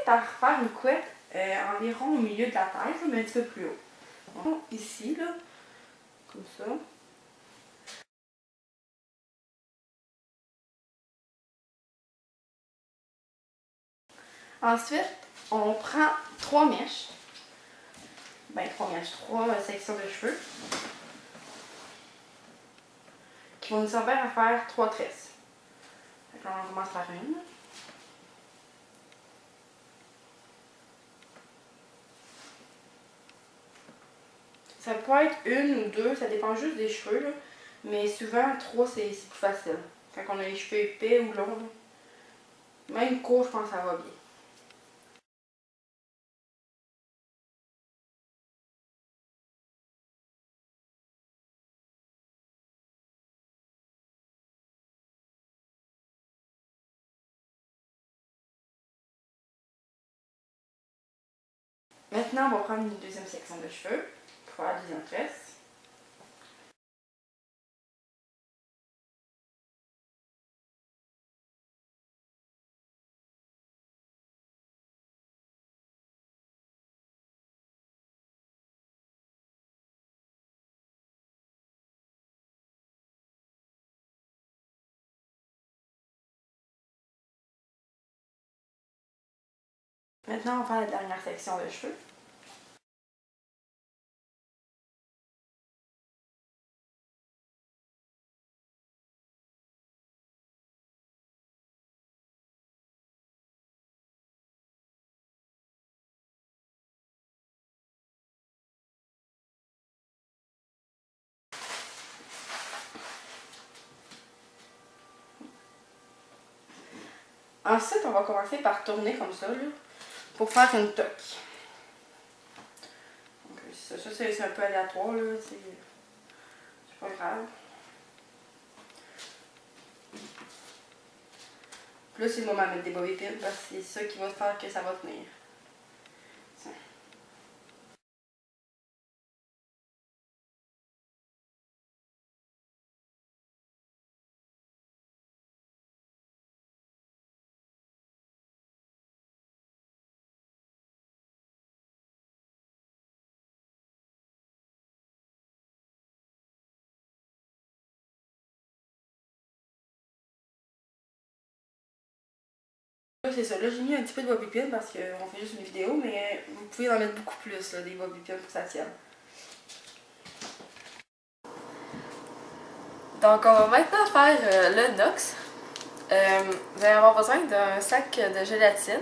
à refaire une couette environ au milieu de la tête, mais un petit peu plus haut. Donc, ici, là, comme ça. Ensuite, on prend 3 mèches. Ben, 3 mèches, 3 sections de cheveux. Qui vont nous servir à faire 3 tresses. Donc là, on commence par une. Ça peut être une ou deux, ça dépend juste des cheveux, là. Mais souvent, 3, c'est plus facile. Quand on a les cheveux épais ou longs. Même court, je pense que ça va bien. Maintenant, on va prendre une deuxième section de cheveux pour faire la deuxième tresse. Maintenant, on va faire la dernière section de cheveux. Ensuite, on va commencer par tourner comme ça, là, pour faire une toque. Ça c'est un peu aléatoire, là, c'est pas grave. Puis là, c'est le moment de mettre des bobby pins parce que c'est ça qui va faire que ça va tenir. Tiens. Là, c'est ça. Là, j'ai mis un petit peu de bobby pin parce qu'on fait juste une vidéo, mais vous pouvez en mettre beaucoup plus, là, des bobby pins pour que ça tienne. Donc, on va maintenant faire le Nox. Vous allez avoir besoin d'un sac de gélatine.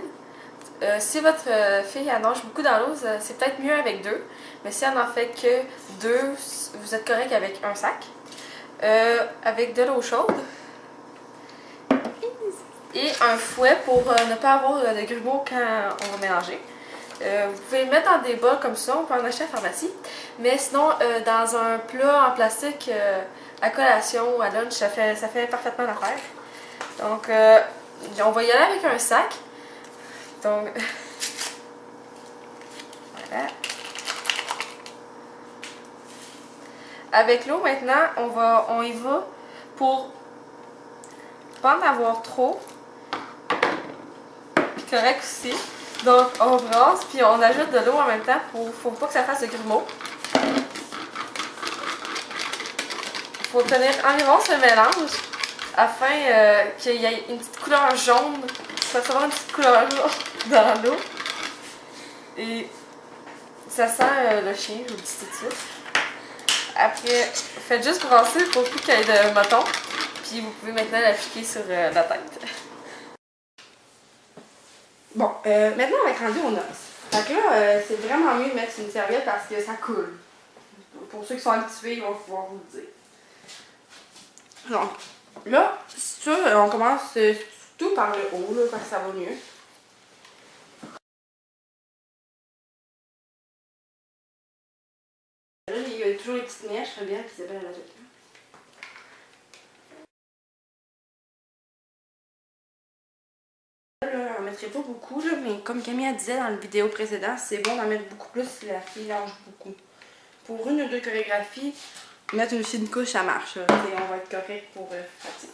Si votre fille en nage beaucoup dans l'eau, c'est peut-être mieux avec 2. Mais si elle n'en fait que 2, vous êtes correct avec un sac. Avec de l'eau chaude. Et un fouet pour ne pas avoir de grumeaux quand on va mélanger. Vous pouvez le mettre dans des bols comme ça, on peut en acheter à la pharmacie. Mais sinon, dans un plat en plastique à collation ou à lunch, ça fait parfaitement l'affaire. Donc, on va y aller avec un sac. Donc, voilà. Avec l'eau maintenant, on y va pour pas en avoir trop. Puis correct aussi. Donc, on brasse, puis on ajoute de l'eau en même temps faut pas que ça fasse de grumeaux. Il faut obtenir environ ce mélange afin qu'il y ait une petite couleur jaune. Ça va avoir une petite couleur jaune dans l'eau. Et ça sent le chien, je vous le dis tout de suite. Après, faites juste brasser pour plus qu'il y ait de mouton. Puis vous pouvez maintenant l'appliquer sur la tête. Bon, maintenant on va être rendu au nox. Fait que là, c'est vraiment mieux de mettre une serviette parce que ça coule. Pour ceux qui sont habitués, ils vont pouvoir vous le dire. Donc, là, ça, on commence tout par le haut, là, parce que ça va mieux. Là, il y a toujours les petites mèches, très bien, puis Isabelle la jette. Là, on mettrait pas beaucoup, là, mais comme Camille disait dans la vidéo précédente, c'est bon d'en mettre beaucoup plus si la fille lâche beaucoup. Pour une ou deux chorégraphies, mettre une fine couche, ça marche. On va être correct pour pratiquer.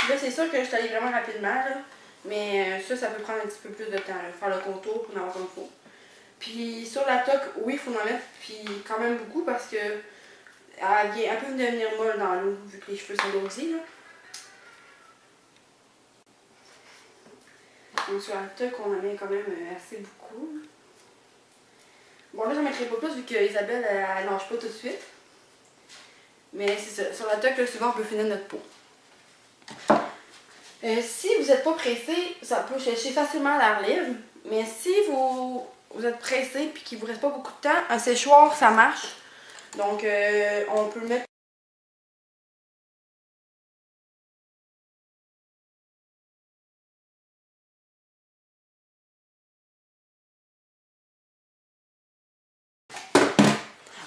Là, c'est sûr que je suis allée vraiment rapidement, là. Mais ça peut prendre un petit peu plus de temps, là, faire le contour pour en avoir comme il faut. Puis sur la toque, oui, il faut en mettre, puis quand même beaucoup parce que elle vient un peu devenir molle dans l'eau, vu que les cheveux sont grossis, là. Donc sur la toque, on en met quand même assez beaucoup. Bon, là, j'en mettrai pas plus vu qu'Isabelle, elle lâche pas tout de suite. Mais c'est ça. Sur la toque, là, souvent, on peut finir notre peau. Si vous n'êtes pas pressé, ça peut sécher facilement à l'air libre. Mais si vous êtes pressé et qu'il ne vous reste pas beaucoup de temps, un séchoir, ça marche. Donc, on peut le mettre.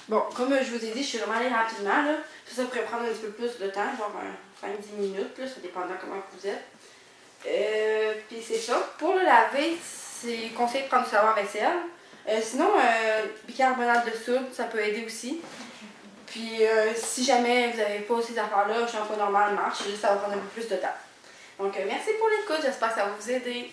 Bon, comme je vous ai dit, je suis vraiment allée rapidement. Là. Ça pourrait prendre un petit peu plus de temps, genre 5-10 minutes, là, ça dépend de comment vous êtes. Puis c'est ça. Pour le laver, c'est conseillé de prendre du savon à vaisselle. Sinon, bicarbonate de soude, ça peut aider aussi. Puis si jamais vous n'avez pas ces affaires-là, le shampoing normal marche, juste ça va prendre un peu plus de temps. Donc merci pour l'écoute, j'espère que ça va vous aider.